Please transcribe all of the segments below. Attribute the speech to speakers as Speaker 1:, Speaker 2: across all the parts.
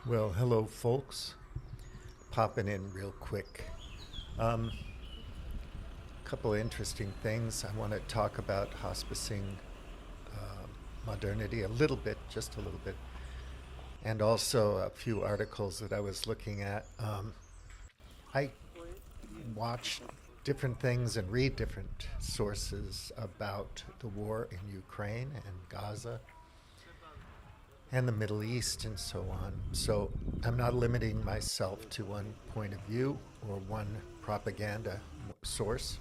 Speaker 1: Well, hello, folks. Popping in real quick. Um, Couple of interesting things. I want to talk about hospicing modernity a little bit, just a little bit, and also a few articles that I was looking at. I watch different things and read different sources about the war in Ukraine and Gaza and the Middle East and so on. So I'm not limiting myself to one point of view or one propaganda source.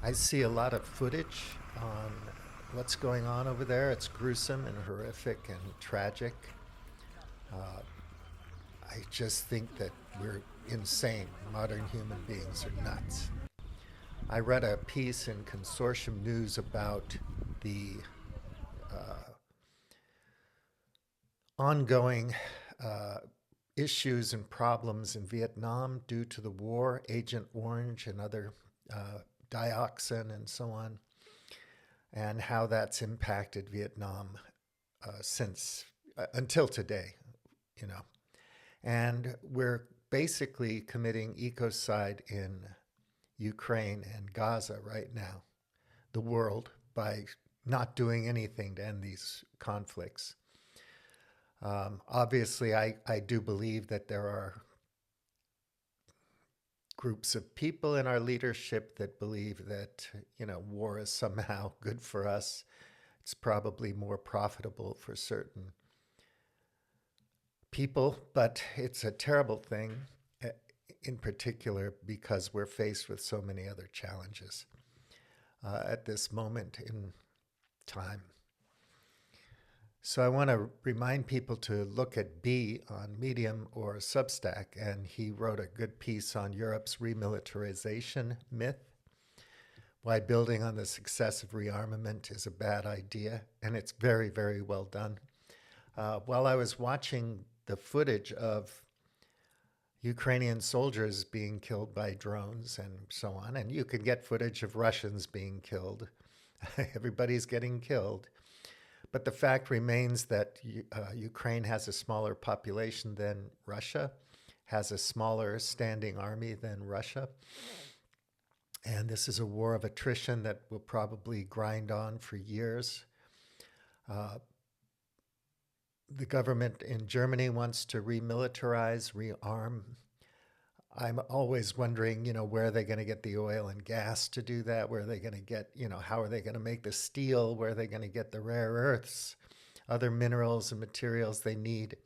Speaker 1: I see a lot of footage on what's going on over there. It's gruesome and horrific and tragic. I just think that we're insane. Modern human beings are nuts. I read a piece in Consortium News about the ongoing uh, issues and problems in Vietnam due to the war, Agent Orange and other dioxin and so on, and how that's impacted Vietnam since until today, you know. And we're basically committing ecocide in Ukraine and Gaza right now, the world, by not doing anything to end these conflicts. Obviously, I do believe that there are groups of people in our leadership that believe that, war is somehow good for us. It's probably more profitable for certain people, but it's a terrible thing, uh, in particular because we're faced with so many other challenges at this moment in time. So I want to remind people to look at B on Medium or Substack, and he wrote a good piece on Europe's remilitarization myth, why building on the success of rearmament is a bad idea, and it's very, very well done. While I was watching the footage of Ukrainian soldiers being killed by drones and so on, and you can get footage of Russians being killed. Everybody's getting killed. But the fact remains that Ukraine has a smaller population than Russia, has a smaller standing army than Russia. And this is a war of attrition that will probably grind on for years. Uh, the government in Germany wants to remilitarize, rearm. I'm always wondering, where are they going to get the oil and gas to do that? Where are they going to get, how are they going to make the steel? Where are they going to get the rare earths, other minerals and materials they need?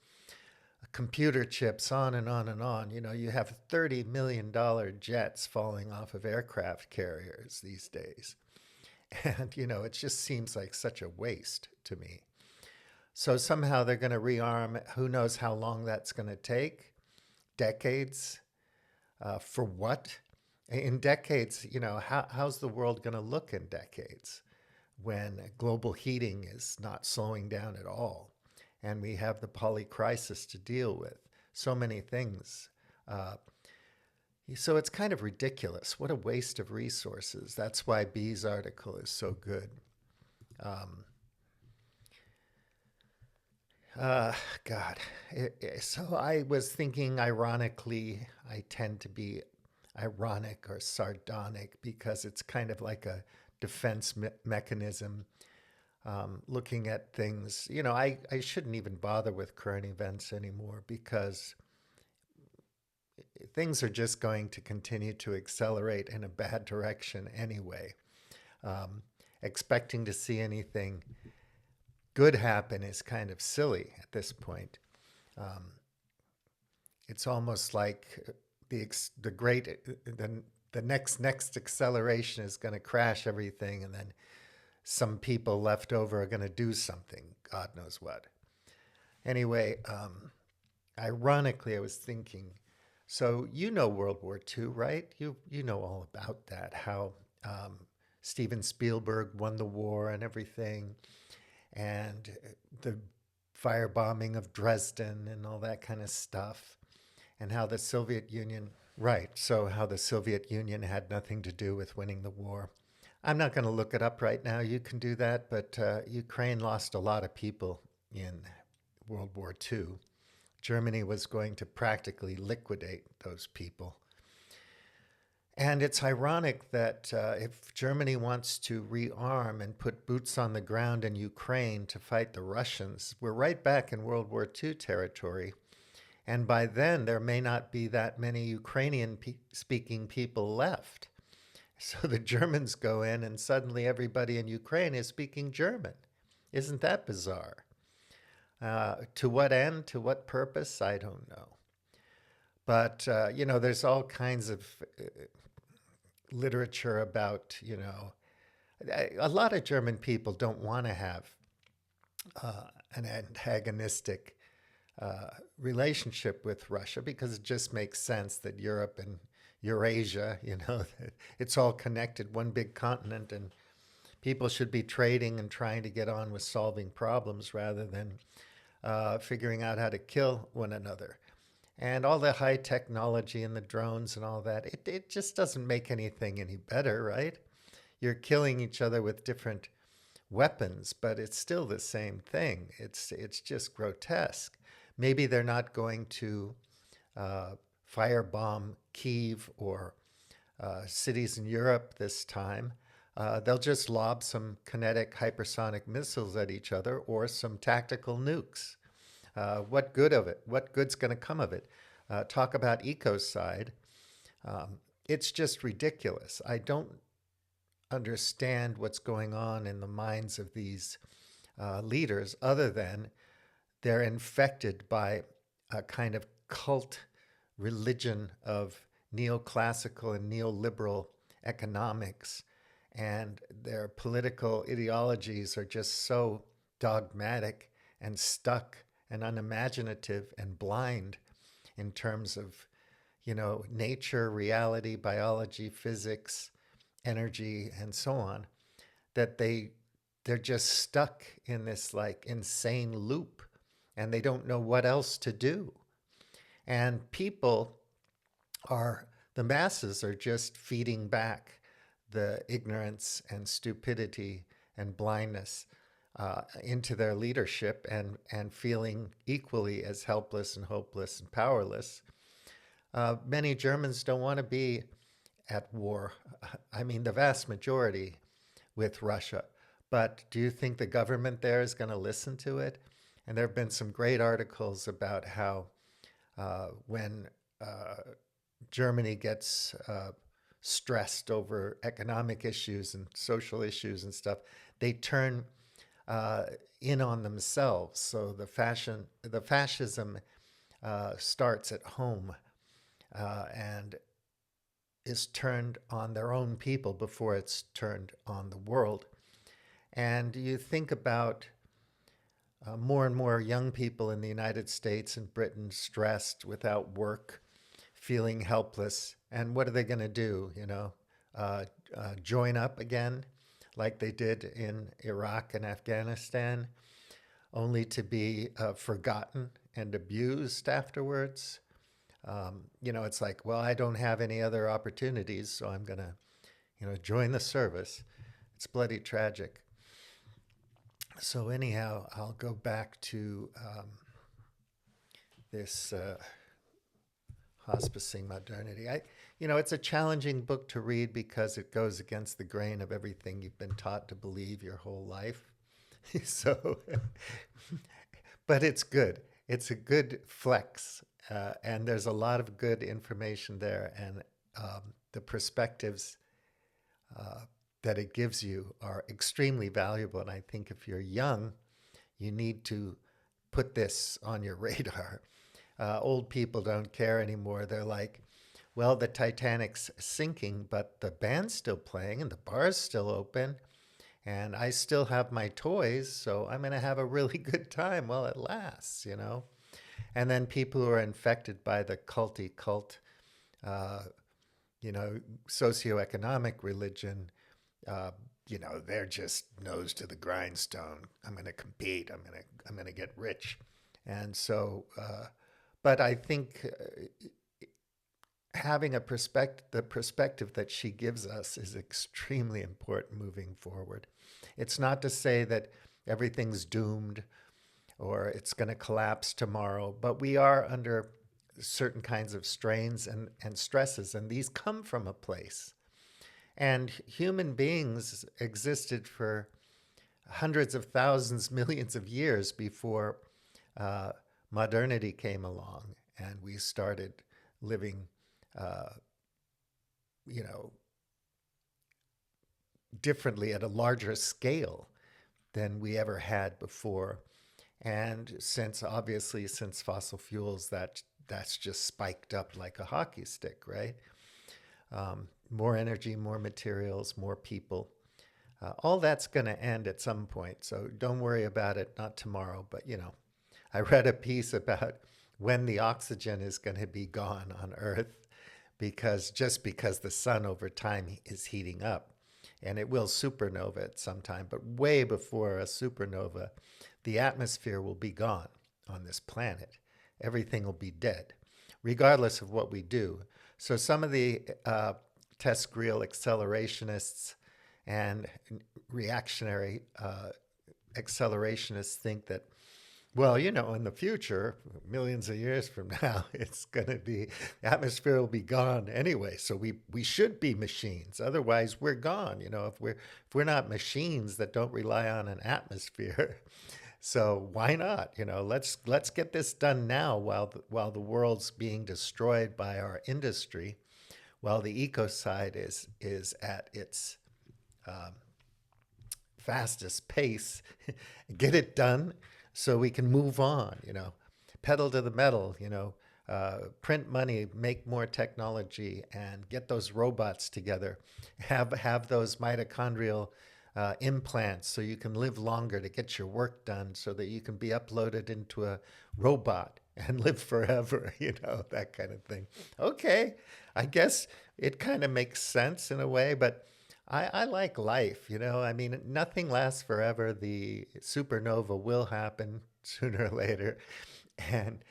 Speaker 1: Computer chips, on and on and on. You have $30 million jets falling off of aircraft carriers these days. And, it just seems like such a waste to me. So somehow they're going to rearm. Who knows how long that's going to take? Decades. For what? In decades, how's the world going to look in decades when global heating is not slowing down at all? And we have the poly crisis to deal with. So many things. Uh, so it's kind of ridiculous. What a waste of resources. That's why B's article is so good. Um, Uh, God. So I was thinking, ironically, I tend to be ironic or sardonic because it's kind of like a defense mechanism. Looking at things, I shouldn't even bother with current events anymore because things are just going to continue to accelerate in a bad direction anyway. Um, Expecting to see anything good happen is kind of silly at this point. Um, it's almost like the great the next acceleration is going to crash everything, and then some people left over are going to do something. God knows what. Anyway, ironically, I was thinking. So you know World War II, right? You know all about that. How Steven Spielberg won the war and everything, and the firebombing of Dresden and all that kind of stuff, and how the Soviet Union, right, so how the Soviet Union had nothing to do with winning the war. I'm not going to look it up right now. You can do that, but Ukraine lost a lot of people in World War II. Germany was going to practically liquidate those people. And it's ironic that if Germany wants to rearm and put boots on the ground in Ukraine to fight the Russians, we're right back in World War II territory. And by then, there may not be that many Ukrainian speaking people left. So the Germans go in, and suddenly everybody in Ukraine is speaking German. Isn't that bizarre? To what end? To what purpose? I don't know. But, there's all kinds of literature about, a lot of German people don't want to have an antagonistic relationship with Russia because it just makes sense that Europe and Eurasia, it's all connected, one big continent, and people should be trading and trying to get on with solving problems rather than figuring out how to kill one another. And all the high technology and the drones and all that, it just doesn't make anything any better, right? You're killing each other with different weapons, but it's still the same thing. It's just grotesque. Maybe they're not going to firebomb Kyiv or cities in Europe this time. They'll just lob some kinetic hypersonic missiles at each other or some tactical nukes. What good of it? What good's going to come of it? Talk about ecocide. It's just ridiculous. I don't understand what's going on in the minds of these leaders other than they're infected by a kind of cult religion of neoclassical and neoliberal economics. And their political ideologies are just so dogmatic and stuck and unimaginative and blind in terms of, nature, reality, biology, physics, energy, and so on, that they're just stuck in this like insane loop and they don't know what else to do. And the masses are just feeding back the ignorance and stupidity and blindness into their leadership and feeling equally as helpless and hopeless and powerless. Many Germans don't want to be at war. I mean, the vast majority with Russia. But do you think the government there is going to listen to it? And there have been some great articles about how when Germany gets stressed over economic issues and social issues and stuff, they turn in on themselves. So the fascism starts at home and is turned on their own people before it's turned on the world. And you think about more and more young people in the United States and Britain stressed, without work, feeling helpless. And what are they going to do? Join up again like they did in Iraq and Afghanistan, only to be forgotten and abused afterwards. It's like, well, I don't have any other opportunities, so I'm going to, join the service. It's bloody tragic. So anyhow, I'll go back to this hospicing modernity. It's a challenging book to read because it goes against the grain of everything you've been taught to believe your whole life. But it's good. It's a good flex. And there's a lot of good information there. And the perspectives that it gives you are extremely valuable. And I think if you're young, you need to put this on your radar. Old people don't care anymore. They're like, well, the Titanic's sinking, but the band's still playing and the bar's still open. And I still have my toys, so I'm going to have a really good time while it lasts, And then people who are infected by the culty cult, socioeconomic religion, they're just nose to the grindstone. I'm going to compete. I'm going to get rich. And so, but I think having the perspective that she gives us is extremely important moving forward. It's not to say that everything's doomed or it's going to collapse tomorrow. But we are under certain kinds of strains and stresses, and these come from a place. And human beings existed for hundreds of thousands, millions of years before uh, modernity came along, and we started living, uh, you know, differently at a larger scale than we ever had before. And since fossil fuels, that's just spiked up like a hockey stick, right? More energy, more materials, more people. All that's going to end at some point. So don't worry about it. Not tomorrow, but I read a piece about when the oxygen is going to be gone on Earth, because the sun over time is heating up, and it will supernova at some time. But way before a supernova, the atmosphere will be gone on this planet. Everything will be dead, regardless of what we do. So some of the test grill accelerationists and reactionary accelerationists think that, well, in the future, millions of years from now, it's going to be, the atmosphere will be gone anyway. So we should be machines. Otherwise, we're gone. If we're not machines that don't rely on an atmosphere, so why not? Let's get this done now while the world's being destroyed by our industry, while the ecocide is at its fastest pace. Get it done so we can move on, pedal to the metal, print money, make more technology, and get those robots together. Have those mitochondrial implants so you can live longer to get your work done, so that you can be uploaded into a robot and live forever, that kind of thing. Okay, I guess it kind of makes sense in a way, but I like life, I mean, nothing lasts forever. The supernova will happen sooner or later. And,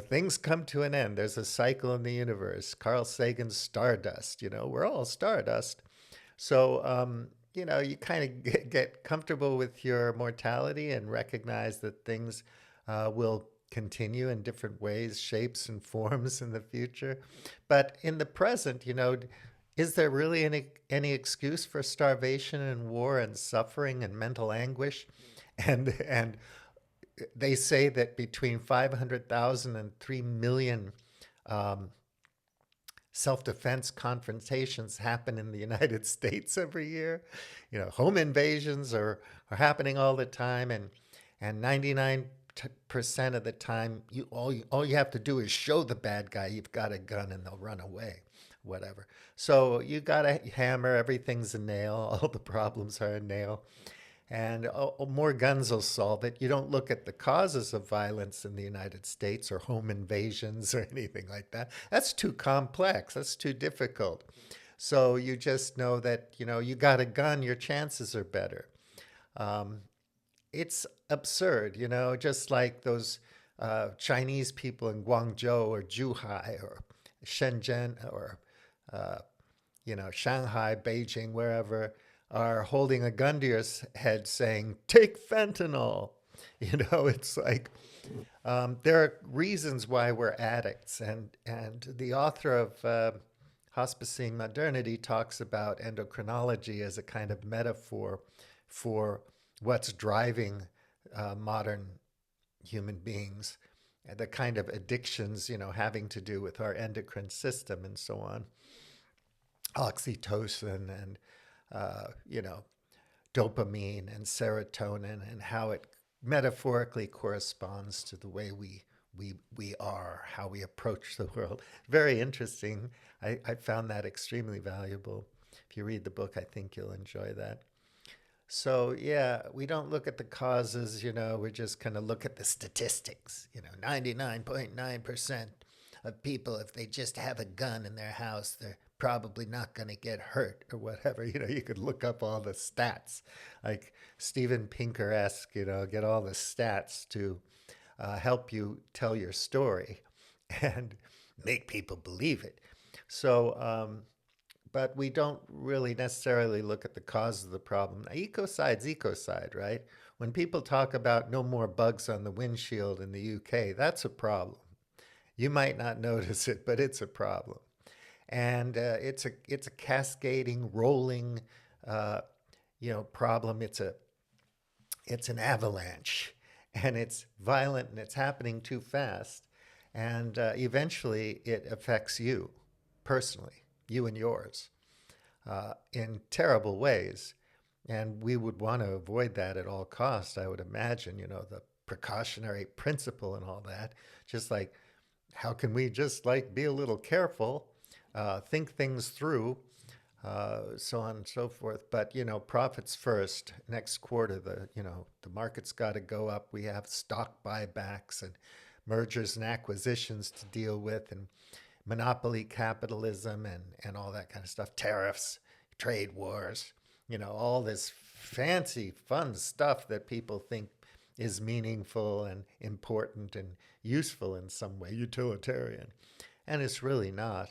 Speaker 1: things come to an end. There's a cycle in the universe. Carl Sagan's stardust, we're all stardust. So, you kind of get comfortable with your mortality and recognize that things will continue in different ways, shapes, and forms in the future. But in the present, is there really any excuse for starvation and war and suffering and mental anguish? And they say that between 500,000 and 3 million um, self-defense confrontations happen in the United States every year. Home invasions are happening all the time, and 99% of the time, all you have to do is show the bad guy you've got a gun, and they'll run away, whatever. So you got to hammer everything's a nail. All the problems are a nail. And more guns will solve it. You don't look at the causes of violence in the United States, or home invasions or anything like that. That's too complex. That's too difficult. So you just know that, you got a gun, your chances are better. Um, it's absurd, just like those Chinese people in Guangzhou or Zhuhai or Shenzhen or uh, Shanghai, Beijing, wherever, are holding a gun to your head saying, take fentanyl. It's like, there are reasons why we're addicts. And the author of Hospicing Modernity talks about endocrinology as a kind of metaphor for what's driving modern human beings, and the kind of addictions, having to do with our endocrine system and so on. Oxytocin and dopamine and serotonin, and how it metaphorically corresponds to the way we are, how we approach the world. Very interesting. I found that extremely valuable. If you read the book, I think you'll enjoy that. So yeah, we don't look at the causes, we're just kind of look at the statistics. 99.9% of people, if they just have a gun in their house, they're probably not going to get hurt or whatever. You could look up all the stats, like Steven Pinker-esque, get all the stats to help you tell your story and make people believe it. So, but we don't really necessarily look at the cause of the problem. Ecocide's ecocide, right? When people talk about no more bugs on the windshield in the UK, that's a problem. You might not notice it, but it's a problem. And it's a cascading, rolling, uh, problem. It's an avalanche, and it's violent, and it's happening too fast, and eventually it affects you personally, you and yours, in terrible ways. And we would want to avoid that at all costs, I would imagine, the precautionary principle and all that. Just like, how can we just like be a little careful, think things through, so on and so forth. But profits first. Next quarter, the market's got to go up. We have stock buybacks and mergers and acquisitions to deal with, and monopoly capitalism and all that kind of stuff. Tariffs, trade wars. All this fancy, fun stuff that people think is meaningful and important and useful in some way, utilitarian, and it's really not.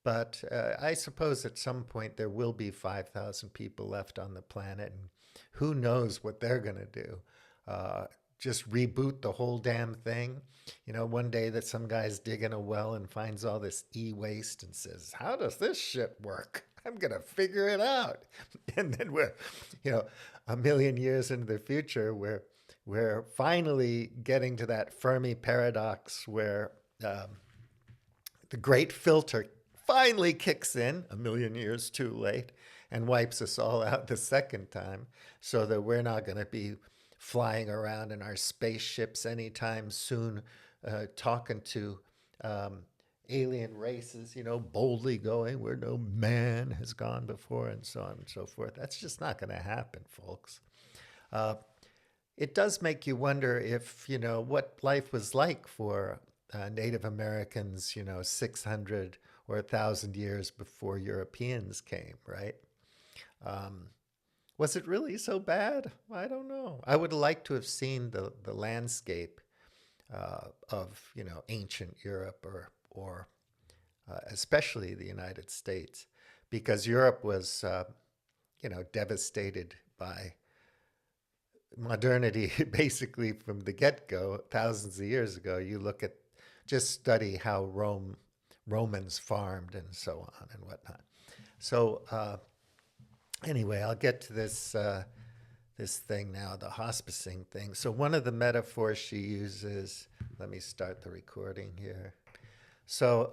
Speaker 1: But I suppose at some point there will be 5,000 people left on the planet, and who knows what they're going to do. Just reboot the whole damn thing. One day that some guy's digging a well and finds all this e-waste and says, how does this shit work? I'm going to figure it out. And then we're, a million years into the future, we're finally getting to that Fermi paradox where the great filter finally kicks in a million years too late and wipes us all out the second time, so that we're not going to be flying around in our spaceships anytime soon, talking to alien races, boldly going where no man has gone before, and so on and so forth. That's just not going to happen, folks. It does make you wonder if, what life was like for Native Americans, 600 or 1,000 years before Europeans came, right? Was it really so bad? I don't know. I would like to have seen the landscape of, ancient Europe or especially the United States, because Europe was, devastated by modernity basically from the get-go, thousands of years ago. You just study how Romans farmed and so on and whatnot. So anyway, I'll get to this thing now, the hospicing thing. So one of the metaphors she uses, let me start the recording here. So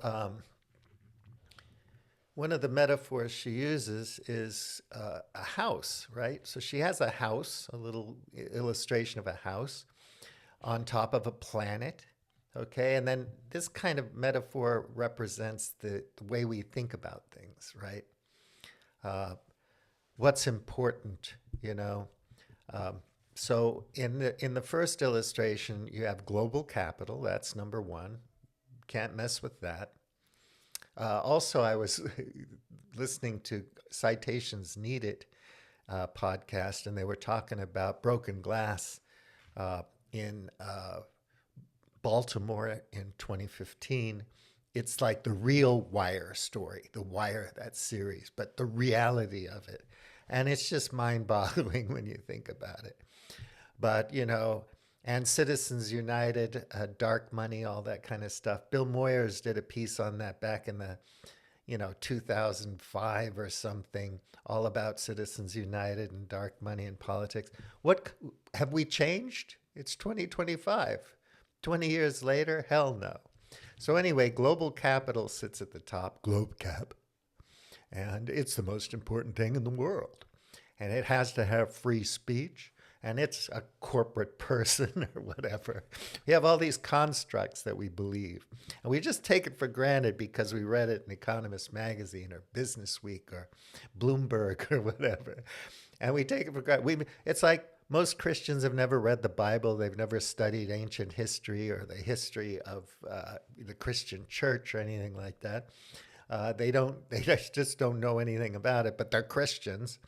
Speaker 1: one of the metaphors she uses is a house, right? So she has a house, a little illustration of a house on top of a planet, okay? And then this kind of metaphor represents the way we think about things, right? What's important, So in the first illustration, you have global capital. That's number one. Can't mess with that. Also, I was listening to Citations Needed podcast, and they were talking about broken glass in Baltimore in 2015. It's like the real Wire story, the Wire, that series, but the reality of it. And it's just mind-boggling when you think about it. But, and Citizens United, dark money, all that kind of stuff. Bill Moyers did a piece on that back in the, 2005 or something, all about Citizens United and dark money in politics. What have we changed? It's 2025. 20 years later, hell no. So anyway, global capital sits at the top, Globe Cap, and it's the most important thing in the world. And it has to have free speech, and it's a corporate person or whatever. We have all these constructs that we believe, and we just take it for granted because we read it in Economist Magazine or Business Week or Bloomberg or whatever. And we take it for granted. It's like most Christians have never read the Bible. They've never studied ancient history or the history of the Christian church or anything like that. They just don't know anything about it, but they're Christians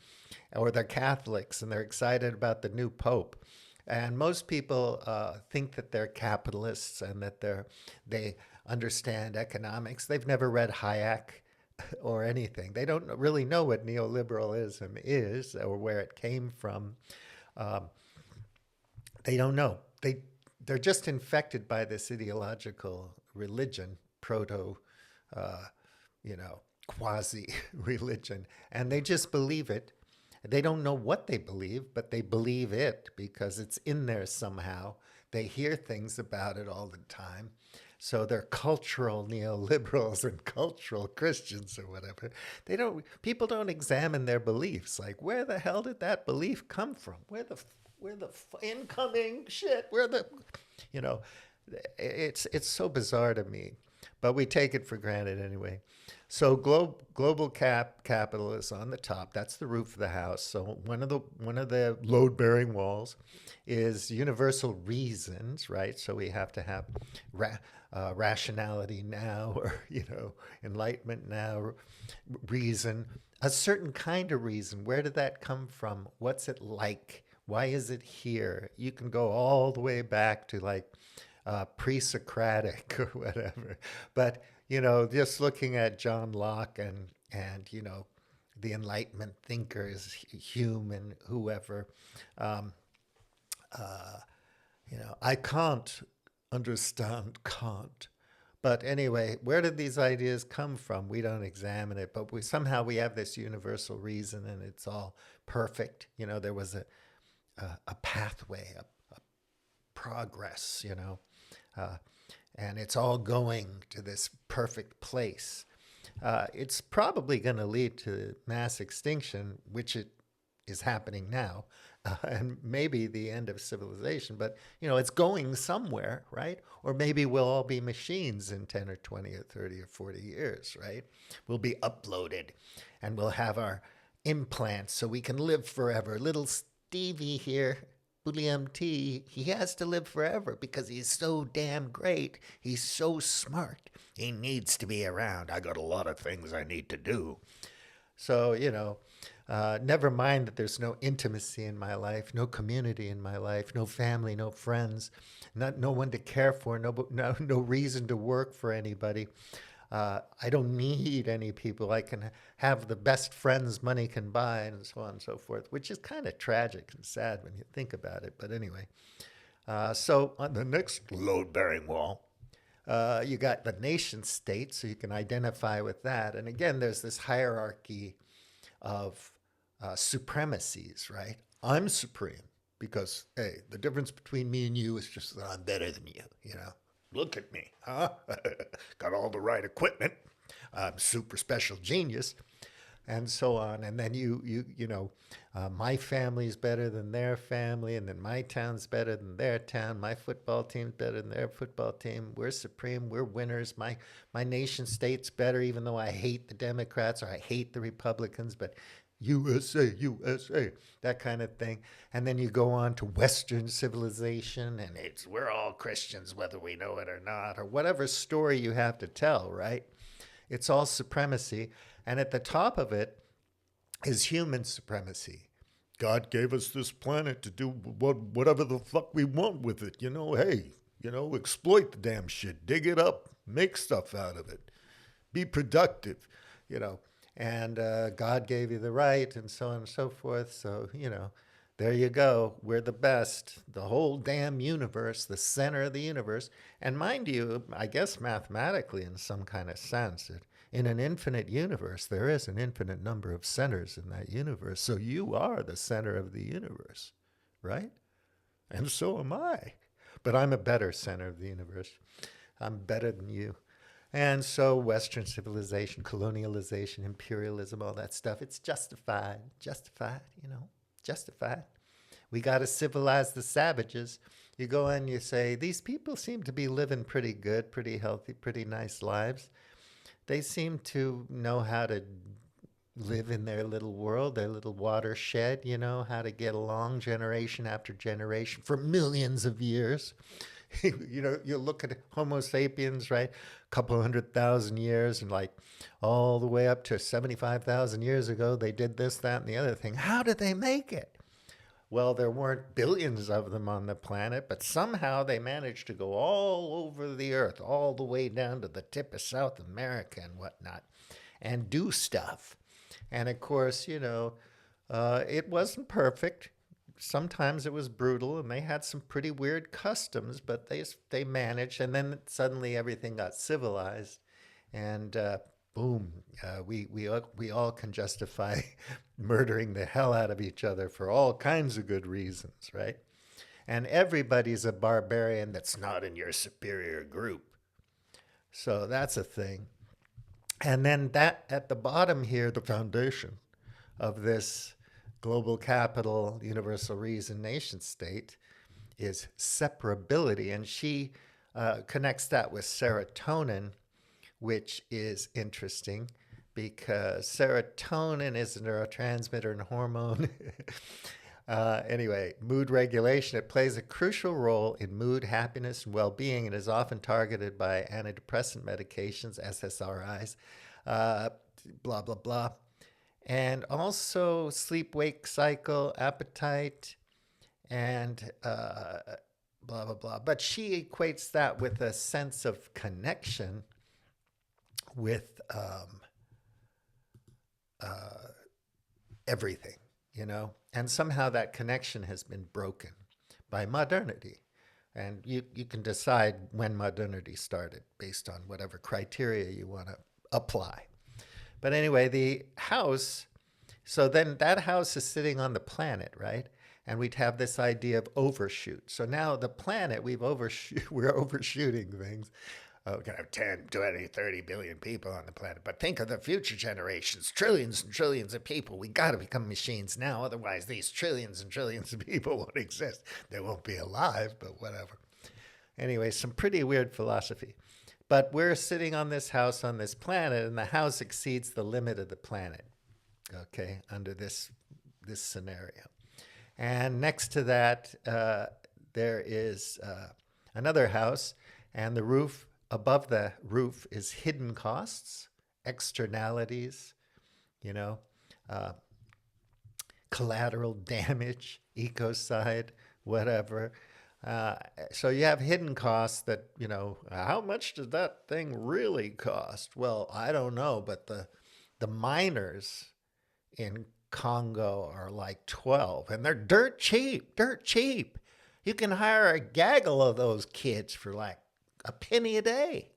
Speaker 1: or they're Catholics and they're excited about the new Pope. And most people think that they're capitalists and that they understand economics. They've never read Hayek or anything. They don't really know what neoliberalism is or where it came from. They don't know. They're just infected by this ideological religion, proto, uh, quasi religion, and they just believe it. They don't know what they believe, but they believe it because it's in there somehow. They hear things about it all the time. So they're cultural neoliberals and cultural Christians or whatever. People don't examine their beliefs. Like, where the hell did that belief come from? Where the incoming shit? You know, it's so bizarre to me, but we take it for granted anyway. So global capital is on the top. That's the roof of the house. So one of the load bearing walls is universal reasons, right? So we have to have rationality now, or enlightenment now, reason, a certain kind of reason. Where did that come from? What's it like? Why is it here? You can go all the way back to like pre-Socratic or whatever. But just looking at John Locke and the Enlightenment thinkers, Hume and whoever, um, I can't understand Kant. But anyway, where did these ideas come from? We don't examine it, but we have this universal reason, and it's all perfect. There was a pathway, a progress. Uh, and it's all going to this perfect place. It's probably going to lead to mass extinction, which it is happening now, and maybe the end of civilization. But it's going somewhere, right? Or maybe we'll all be machines in 10 or 20 or 30 or 40 years, right? We'll be uploaded, and we'll have our implants so we can live forever. Little Stevie here, William T, he has to live forever because he's so damn great. He's so smart. He needs to be around. I got a lot of things I need to do. So, never mind that there's no intimacy in my life, no community in my life, no family, no friends, no one to care for, no reason to work for anybody. I don't need any people. I can have the best friends money can buy, and so on and so forth, which is kind of tragic and sad when you think about it. But anyway, so on the next load-bearing wall, you got the nation state, so you can identify with that. And again, there's this hierarchy of supremacies, right? I'm supreme because, hey, the difference between me and you is just that I'm better than you. Look at me, huh? Got all the right equipment. I'm super special genius, and so on. And then my family's better than their family, and then my town's better than their town. My football team's better than their football team. We're supreme. We're winners. My nation state's better, even though I hate the Democrats or I hate the Republicans. But USA, USA, that kind of thing. And then you go on to Western civilization, and we're all Christians, whether we know it or not, or whatever story you have to tell, right? It's all supremacy. And at the top of it is human supremacy. God gave us this planet to do whatever the fuck we want with it. Hey, exploit the damn shit, dig it up, make stuff out of it, be productive, and God gave you the right, and so on and so forth. So, there you go. We're the best. The whole damn universe, the center of the universe. And mind you, I guess mathematically, in some kind of sense, in an infinite universe, there is an infinite number of centers in that universe. So you are the center of the universe, right? And so am I. But I'm a better center of the universe. I'm better than you. And so Western civilization, colonialization, imperialism, all that stuff, it's justified, justified. We got to civilize the savages. You go and you say, these people seem to be living pretty good, pretty healthy, pretty nice lives. They seem to know how to live in their little world, their little watershed, how to get along generation after generation for millions of years. You look at Homo sapiens, right? A couple 100,000 years, and like all the way up to 75,000 years ago, they did this, that, and the other thing. How did they make it? Well, there weren't billions of them on the planet, but somehow they managed to go all over the earth, all the way down to the tip of South America and whatnot, and do stuff. And of course, it wasn't perfect. sometimes it was brutal, and they had some pretty weird customs, but they managed. And then suddenly everything got civilized, and boom, we all can justify murdering the hell out of each other for all kinds of good reasons, right? And everybody's a barbarian that's not in your superior group. So that's a thing. And then that at the bottom here, the foundation of this global capital, universal reason, nation state is separability. And she connects that with serotonin, which is interesting because serotonin is a neurotransmitter and hormone. Anyway, mood regulation. It plays a crucial role in mood, happiness, and well being and is often targeted by antidepressant medications, SSRIs, blah, blah, blah. And also sleep wake cycle, appetite, and blah, blah, blah. But she equates that with a sense of connection with everything, you know? And somehow that connection has been broken by modernity. And you can decide when modernity started based on whatever criteria you want to apply. But anyway, the house, so then that house is sitting on the planet, right? And we'd have this idea of overshoot. So now the planet, we're overshooting things. Oh, we're going to have 10, 20, 30 billion people on the planet. But think of the future generations, trillions and trillions of people. We got to become machines now. Otherwise, these trillions and trillions of people won't exist. They won't be alive, but whatever. Anyway, some pretty weird philosophy. But we're sitting on this house on this planet, and the house exceeds the limit of the planet, okay, under this scenario. And next to that, there is another house, and the roof, above the roof is hidden costs, externalities, you know, collateral damage, ecocide, whatever. So you have hidden costs that, you know, how much does that thing really cost? Well, I don't know, but the miners in Congo are like 12, and they're dirt cheap, dirt cheap. You can hire a gaggle of those kids for like a penny a day.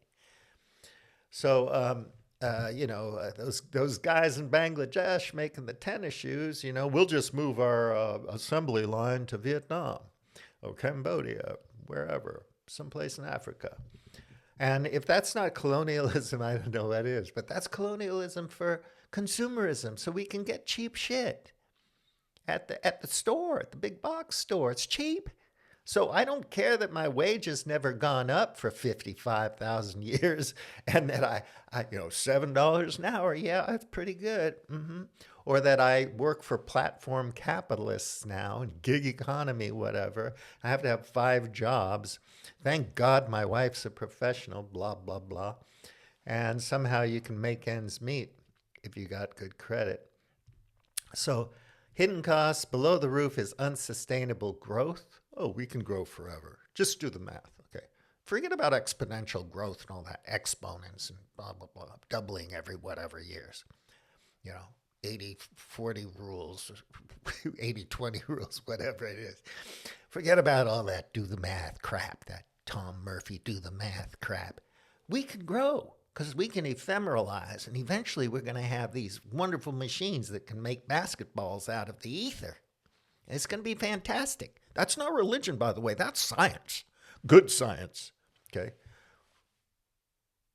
Speaker 1: So, those guys in Bangladesh making the tennis shoes, you know, we'll just move our assembly line to Vietnam or Cambodia, wherever, someplace in Africa. And if that's not colonialism, I don't know what is, but that's colonialism for consumerism, so we can get cheap shit at the store, at the big box store. It's cheap. So I don't care that my wage has never gone up for 55,000 years and that I $7 an hour. Yeah, that's pretty good. Or that I work for platform capitalists now and gig economy, whatever. I have to have 5 jobs. Thank God my wife's a professional, blah, blah, blah. And somehow you can make ends meet if you got good credit. So hidden costs below the roof is unsustainable growth. Oh, we can grow forever. Just do the math, okay? Forget about exponential growth and all that, exponents and blah, blah, blah, doubling every whatever years. 80-40 rules, 80-20 rules, whatever it is. Forget about all that do the math crap, that Tom Murphy do the math crap. We can grow because we can ephemeralize, and eventually we're going to have these wonderful machines that can make basketballs out of the ether. It's going to be fantastic. That's not religion, by the way. That's science. Good science. Okay?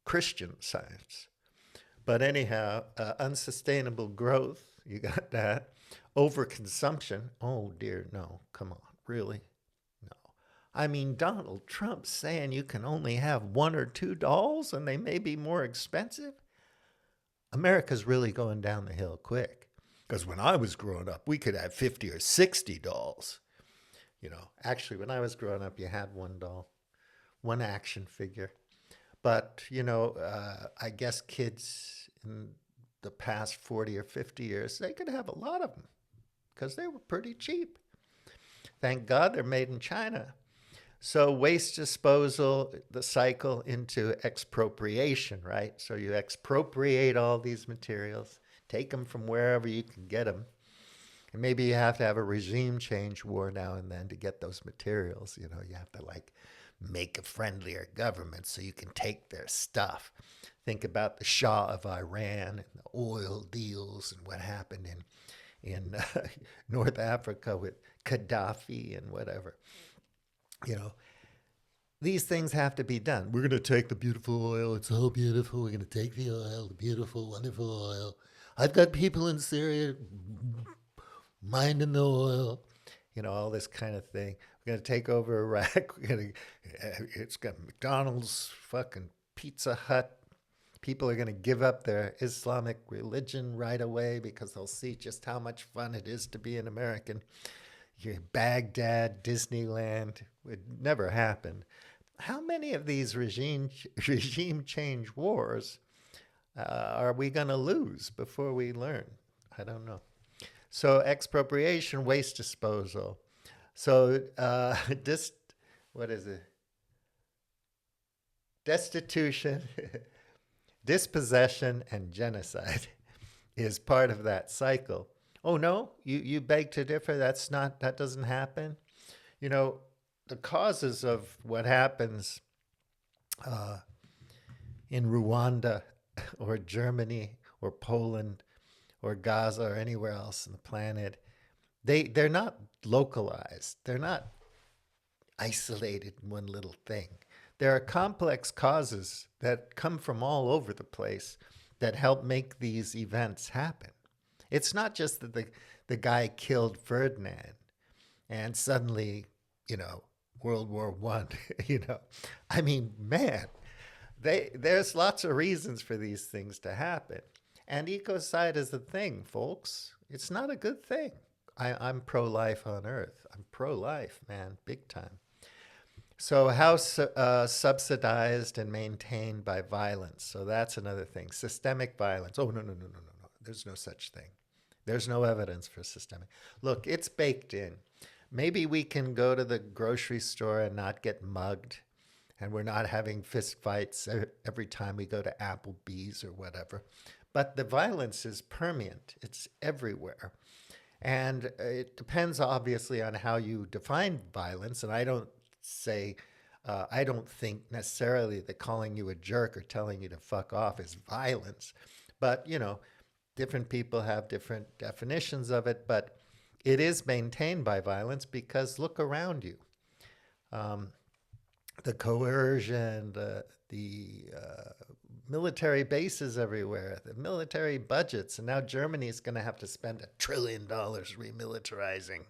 Speaker 1: Christian science. But anyhow, unsustainable growth, you got that. Overconsumption. Oh, dear, no. Come on. Really? No. I mean, Donald Trump saying you can only have 1 or 2 dolls and they may be more expensive. America's really going down the hill quick. Because when I was growing up, we could have 50 or 60 dolls. Actually, when I was growing up, you had 1 doll, 1 action figure. But, I guess kids in the past 40 or 50 years, they could have a lot of them because they were pretty cheap. Thank God they're made in China. So waste disposal, the cycle into expropriation, right? So you expropriate all these materials, take them from wherever you can get them, And maybe you have to have a regime change war now and then to get those materials. You know, you have to like make a friendlier government so you can take their stuff. Think about the Shah of Iran and the oil deals and what happened in North Africa with Gaddafi and whatever. You know, these things have to be done. We're going to take the beautiful oil. It's so beautiful. We're going to take the oil, the beautiful, wonderful oil. I've got people in Syria minding the oil. You know, all this kind of thing. We're going to take over Iraq. It's got McDonald's, fucking Pizza Hut. People are going to give up their Islamic religion right away because they'll see just how much fun it is to be an American. Baghdad, Disneyland would never happen. How many of these regime change wars are we going to lose before we learn? I don't know. So expropriation, waste disposal. So what is it? Destitution, dispossession, and genocide is part of that cycle. Oh no, you beg to differ. That doesn't happen. You know, the causes of what happens in Rwanda or Germany or Poland or Gaza or anywhere else on the planet, they're not localized. They're not isolated in one little thing. There are complex causes that come from all over the place that help make these events happen. It's not just that the guy killed Ferdinand and suddenly, you know, World War One. You know, I mean, man, there's lots of reasons for these things to happen. And ecocide is a thing, folks. It's not a good thing. I'm pro-life on Earth. I'm pro-life, man, big time. So how subsidized and maintained by violence? So that's another thing. Systemic violence. Oh, no, no, no, no, no, no. There's no such thing. There's no evidence for systemic. Look, it's baked in. Maybe we can go to the grocery store and not get mugged, and we're not having fist fights every time we go to Applebee's or whatever. But the violence is permeant. It's everywhere. And it depends, obviously, on how you define violence. And I don't think necessarily that calling you a jerk or telling you to fuck off is violence. But, you know, different people have different definitions of it. But it is maintained by violence because look around you. The coercion, the military bases everywhere, the military budgets. And now Germany is going to have to spend $1 trillion remilitarizing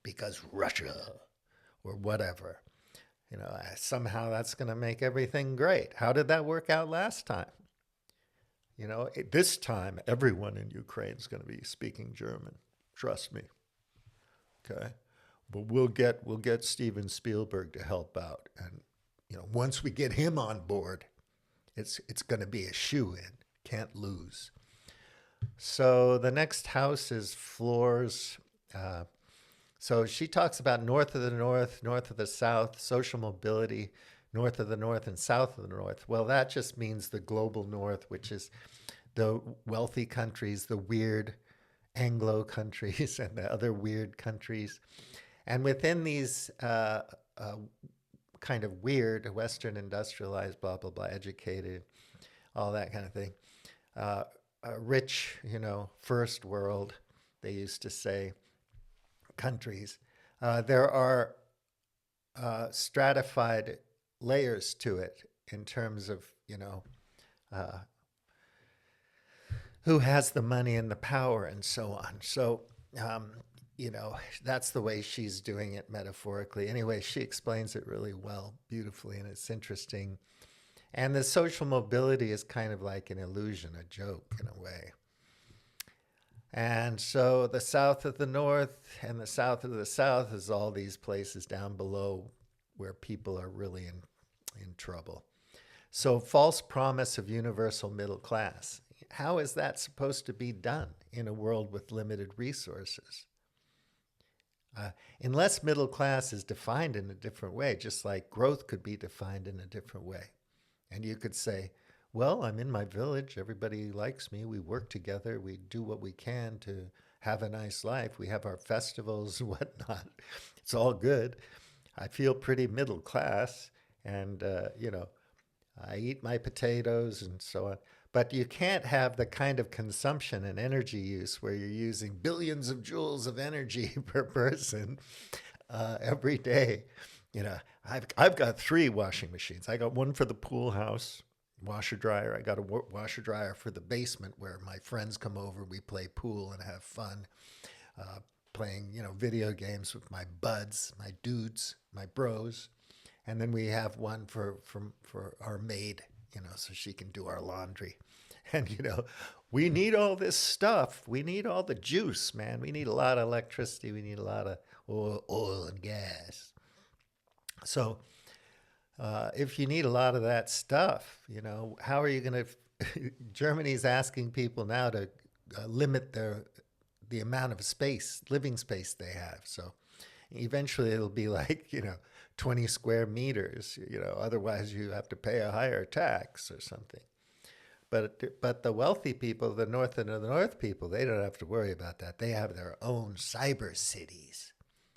Speaker 1: because Russia or whatever. You know, somehow that's going to make everything great. How did that work out last time? You know, this time everyone in Ukraine is going to be speaking German. Trust me. Okay. But we'll get Steven Spielberg to help out. And, you know, once we get him on board, it's going to be a shoo-in. Can't lose. So the next house is floors. So she talks about north of the north, north of the south, social mobility, north of the north and south of the north. Well, that just means the global north, which is the wealthy countries, the weird Anglo countries, and the other weird countries. And within these kind of weird, Western industrialized, blah, blah, blah, educated, all that kind of thing, rich, you know, first world, they used to say, countries, there are stratified layers to it in terms of, you know, who has the money and the power and so on. So, you know, that's the way she's doing it metaphorically. Anyway, she explains it really well, beautifully, and it's interesting. And the social mobility is kind of like an illusion, a joke in a way. And so the south of the north and the south of the south is all these places down below where people are really in trouble. So false promise of universal middle class. How is that supposed to be done in a world with limited resources? Unless middle class is defined in a different way, just like growth could be defined in a different way. And you could say, well, I'm in my village. Everybody likes me. We work together. We do what we can to have a nice life. We have our festivals and whatnot. It's all good. I feel pretty middle class, and I eat my potatoes and so on. But you can't have the kind of consumption and energy use where you're using billions of joules of energy per person every day. I've got three washing machines. I got one for the pool house, washer dryer. I got a washer dryer for the basement where my friends come over. We play pool and have fun, playing video games with my buds, my dudes, my bros. And then we have one for our maid, so she can do our laundry. And we need all this stuff. We need all the juice, man. We need a lot of electricity. We need a lot of oil and gas. So if you need a lot of that stuff, how are you going to? Germany's asking people now to limit the amount of space, living space they have. So eventually it'll be like 20 square meters. Otherwise you have to pay a higher tax or something. But the wealthy people, the North and the North people, they don't have to worry about that. They have their own cyber cities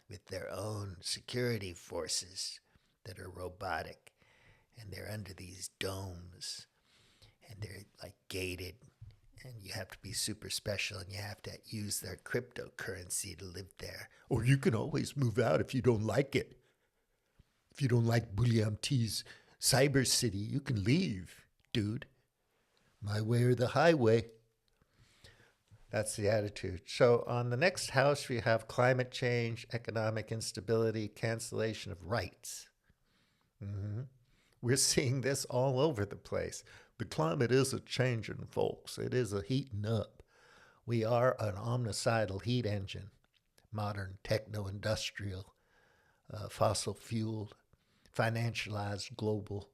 Speaker 1: with their own security forces that are robotic, and they're under these domes, and they're like gated, and you have to be super special, and you have to use their cryptocurrency to live there. Or you can always move out if you don't like it. If you don't like William T's cyber city, you can leave, dude. My way or the highway. That's the attitude. So on the next house, we have climate change, economic instability, cancellation of rights. Mm-hmm. We're seeing this all over the place. The climate is a changing, folks. It is a heating up. We are an omnicidal heat engine, modern techno-industrial, fossil-fueled, financialized global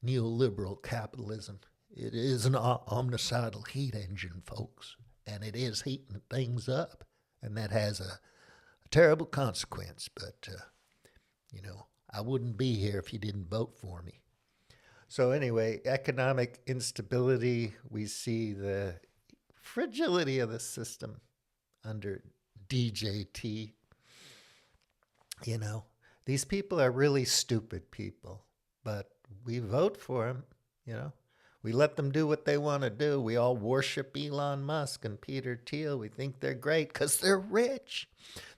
Speaker 1: neoliberal capitalism. It is an omnicidal heat engine, folks, and it is heating things up, and that has a terrible consequence. But, I wouldn't be here if you didn't vote for me. So anyway, economic instability, we see the fragility of the system under DJT. These people are really stupid people, but we vote for them, We let them do what they want to do. We all worship Elon Musk and Peter Thiel. We think they're great because they're rich.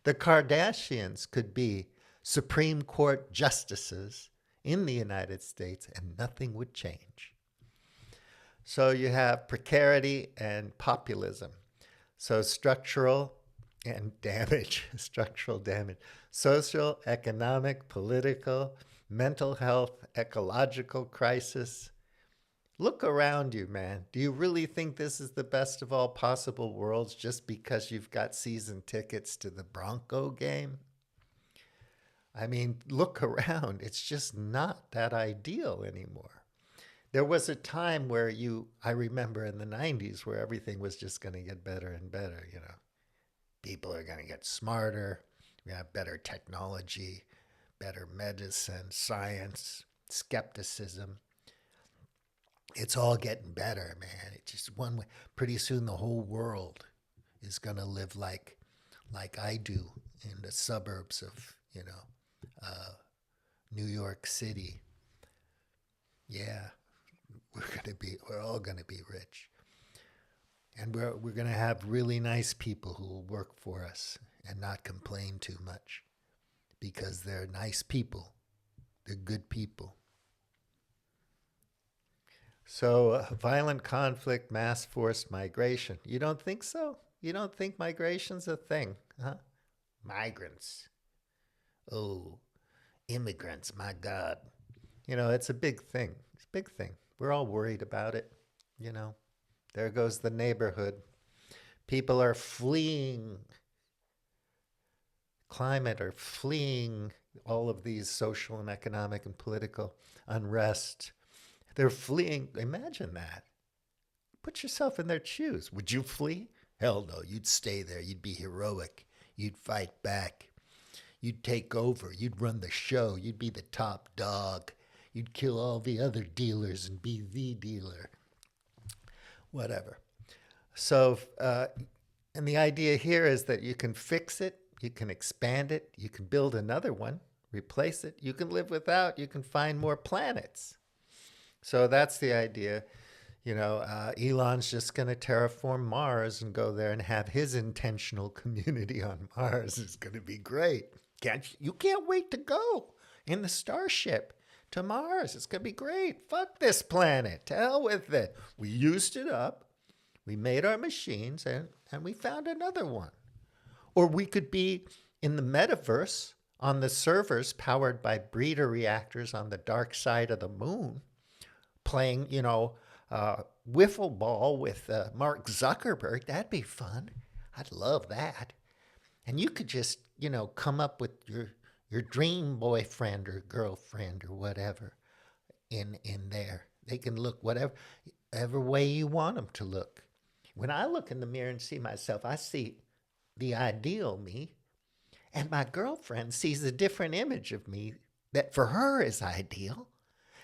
Speaker 1: The Kardashians could be Supreme Court justices in the United States and nothing would change. So you have precarity and populism. So structural damage, social, economic, political, mental health, ecological crisis. Look around you, man. Do you really think this is the best of all possible worlds just because you've got season tickets to the Bronco game? I mean, look around. It's just not that ideal anymore. There was a time where I remember in the 90s where everything was just going to get better and better, People are going to get smarter. We have better technology, better medicine, science, skepticism. It's all getting better, man. It's just one way. Pretty soon the whole world is going to live like I do in the suburbs of, New York City. Yeah, we're all going to be rich. And we're going to have really nice people who will work for us and not complain too much because they're nice people. They're good people. So violent conflict, mass forced migration. You don't think so? You don't think migration's a thing, huh? Migrants. Oh, immigrants, my God. It's a big thing. It's a big thing. We're all worried about it, There goes the neighborhood. People are fleeing climate, are fleeing all of these social and economic and political unrest. They're fleeing. Imagine that. Put yourself in their shoes. Would you flee? Hell no. You'd stay there. You'd be heroic. You'd fight back. You'd take over. You'd run the show. You'd be the top dog. You'd kill all the other dealers and be the dealer. Whatever. So, And the idea here is that you can fix it, you can expand it, you can build another one, replace it, you can live without, you can find more planets. So that's the idea. Elon's just going to terraform Mars and go there and have his intentional community on Mars. It's going to be great. You can't wait to go in the Starship to Mars. It's going to be great. Fuck this planet. To hell with it. We used it up. We made our machines and we found another one. Or we could be in the metaverse on the servers powered by breeder reactors on the dark side of the moon, playing, wiffle ball with Mark Zuckerberg. That'd be fun. I'd love that. And you could just, come up with your dream boyfriend or girlfriend or whatever in there. They can look whatever way you want them to look. When I look in the mirror and see myself, I see the ideal me, and my girlfriend sees a different image of me that for her is ideal.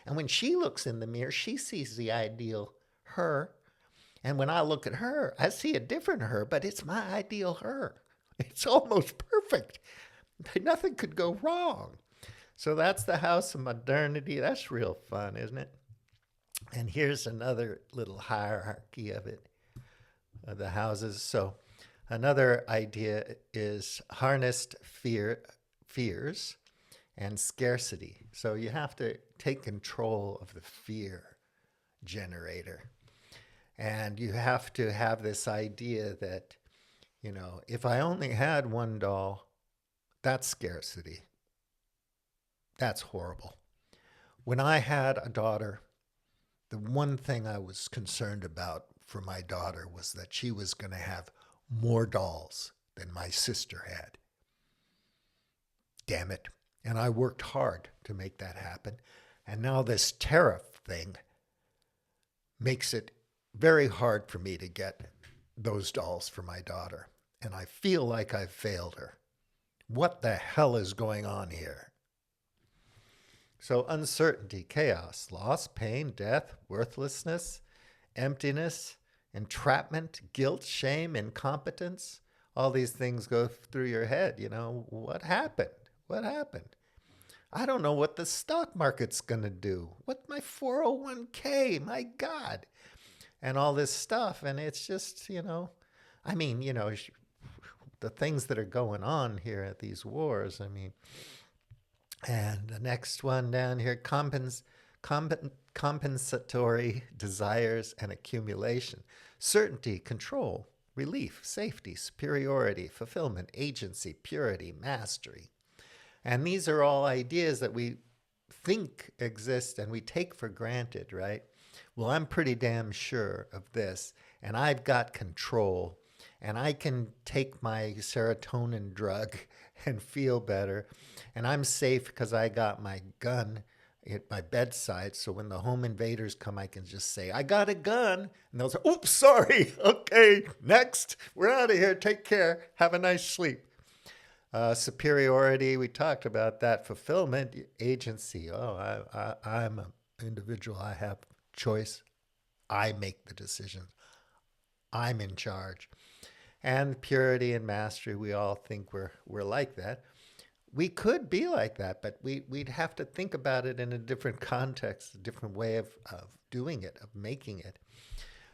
Speaker 1: And when she looks in the mirror, she sees the ideal her. And when I look at her, I see a different her, but it's my ideal her. It's almost perfect. Nothing could go wrong. So that's the house of modernity. That's real fun, isn't it? And here's another little hierarchy of it, of the houses. So another idea is harnessed fears and scarcity. So you have to take control of the fear generator. And you have to have this idea that, if I only had one doll, that's scarcity. That's horrible. When I had a daughter, the one thing I was concerned about for my daughter was that she was going to have more dolls than my sister had. Damn it. And I worked hard to make that happen. And now this tariff thing makes it very hard for me to get those dolls for my daughter. And I feel like I've failed her. What the hell is going on here? So uncertainty, chaos, loss, pain, death, worthlessness, emptiness, entrapment, guilt, shame, incompetence. All these things go through your head. What happened? What happened? I don't know what the stock market's going to do. What my 401k? My God. And all this stuff. And it's just, the things that are going on here at these wars. And the next one down here, compensatory desires and accumulation. Certainty, control, relief, safety, superiority, fulfillment, agency, purity, mastery. And these are all ideas that we think exist and we take for granted, right? Well, I'm pretty damn sure of this, and I've got control, and I can take my serotonin drug and feel better, and I'm safe because I got my gun at my bedside, so when the home invaders come, I can just say, I got a gun, and they'll say, oops, sorry, okay, next, we're out of here, take care, have a nice sleep. Superiority, we talked about that. Fulfillment, agency. I'm an individual. I have choice. I make the decisions. I'm in charge. And purity and mastery, we all think we're like that. We could be like that, but we'd have to think about it in a different context, a different way of doing it, of making it.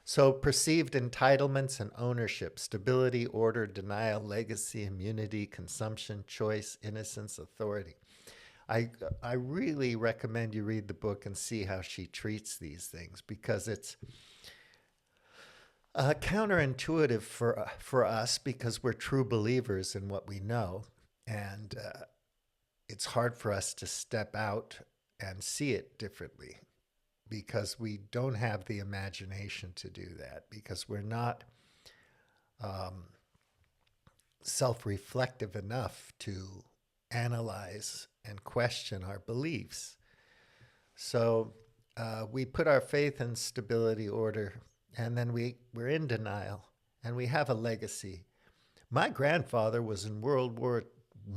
Speaker 1: So perceived entitlements and ownership, stability, order, denial, legacy, immunity, consumption, choice, innocence, authority. I really recommend you read the book and see how she treats these things, because it's counterintuitive for us because we're true believers in what we know. And it's hard for us to step out and see it differently, because we don't have the imagination to do that, because we're not self-reflective enough to analyze and question our beliefs. So we put our faith in stability, order, and then we're in denial, and we have a legacy. My grandfather was in World War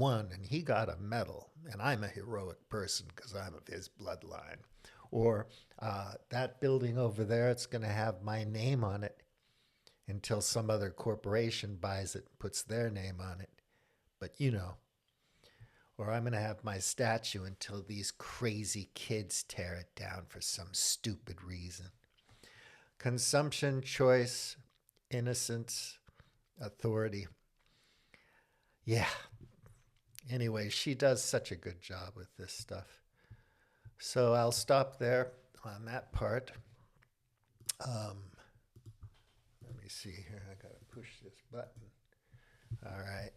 Speaker 1: I, and he got a medal, and I'm a heroic person because I'm of his bloodline. Or that building over there, it's going to have my name on it. until some other corporation buys it and puts their name on it. But you know, or I'm going to have my statue until these crazy kids tear it down for some stupid reason. Consumption, choice, innocence, authority. Yeah. Anyway, she does such a good job with this stuff. So I'll stop there on that part. Let me see here. I got to push this button. All right.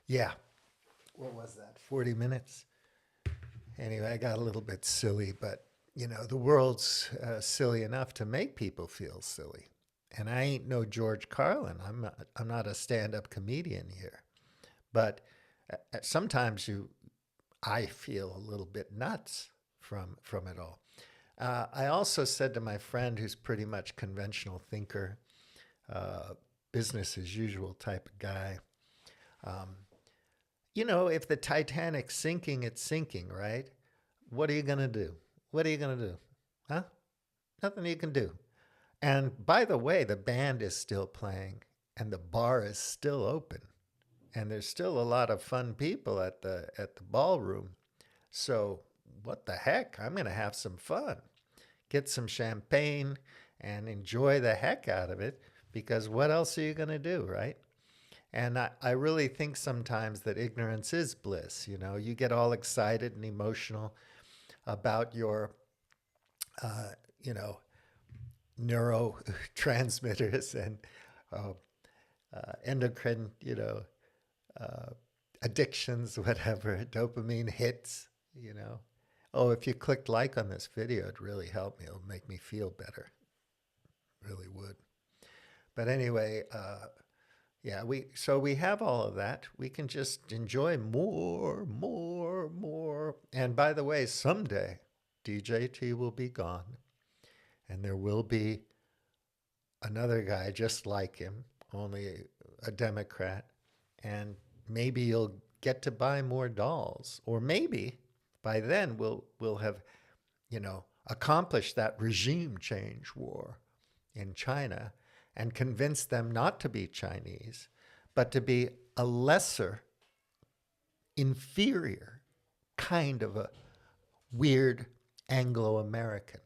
Speaker 1: Yeah. What was that? 40 minutes? Anyway, I got a little bit silly, but you know, the world's silly enough to make people feel silly. And I ain't no George Carlin. I'm not a stand-up comedian here. But sometimes I feel a little bit nuts from it all. I also said to my friend, who's pretty much conventional thinker, business as usual type of guy, you know, if the Titanic's sinking, it's sinking, right? What are you going to do? What are you going to do? Huh? Nothing you can do. And by the way, the band is still playing and the bar is still open. And there's still a lot of fun people at the ballroom. So what the heck? I'm going to have some fun. Get some champagne and enjoy the heck out of it, because what else are you going to do, right? And I really think sometimes that ignorance is bliss. You know, you get all excited and emotional about your, you know, neurotransmitters and endocrine, you know, addictions, whatever, dopamine hits, you know. Oh, if you clicked like on this video, it'd really help me. It'll make me feel better. Really would. But anyway, yeah, we have all of that. We can just enjoy more, more, more. And by the way, someday DJT will be gone and there will be another guy just like him, only a Democrat, and maybe you'll get to buy more dolls, or maybe by then we'll have, you know, accomplished that regime change war in China and convince them not to be Chinese, but to be a lesser, inferior kind of a weird Anglo-American,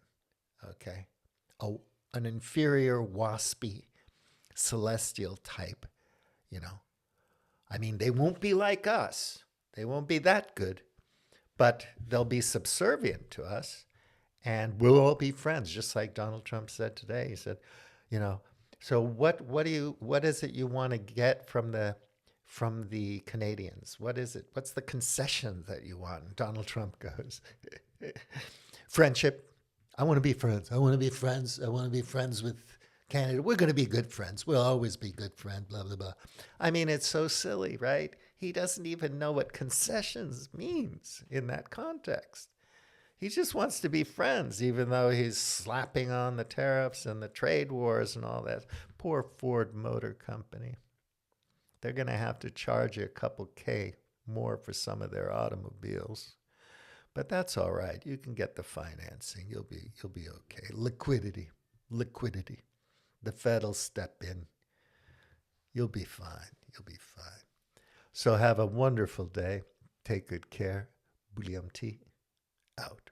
Speaker 1: okay? An inferior, waspy, celestial type, you know. I mean, they won't be like us. They won't be that good, but they'll be subservient to us, and we'll all be friends, just like Donald Trump said today. He said, you know, so what is it you want to get from the Canadians? What is it? What's the concession that you want? And Donald Trump goes, friendship. I want to be friends. I want to be friends. I want to be friends with Canada. We're going to be good friends. We'll always be good friends, blah, blah, blah. I mean, it's so silly, right? He doesn't even know what concessions means in that context. He just wants to be friends, even though he's slapping on the tariffs and the trade wars and all that. Poor Ford Motor Company. They're going to have to charge you a couple K more for some of their automobiles. But that's all right. You can get the financing. You'll be okay. Liquidity. The Fed will step in. You'll be fine. You'll be fine. So have a wonderful day. Take good care. William T. out.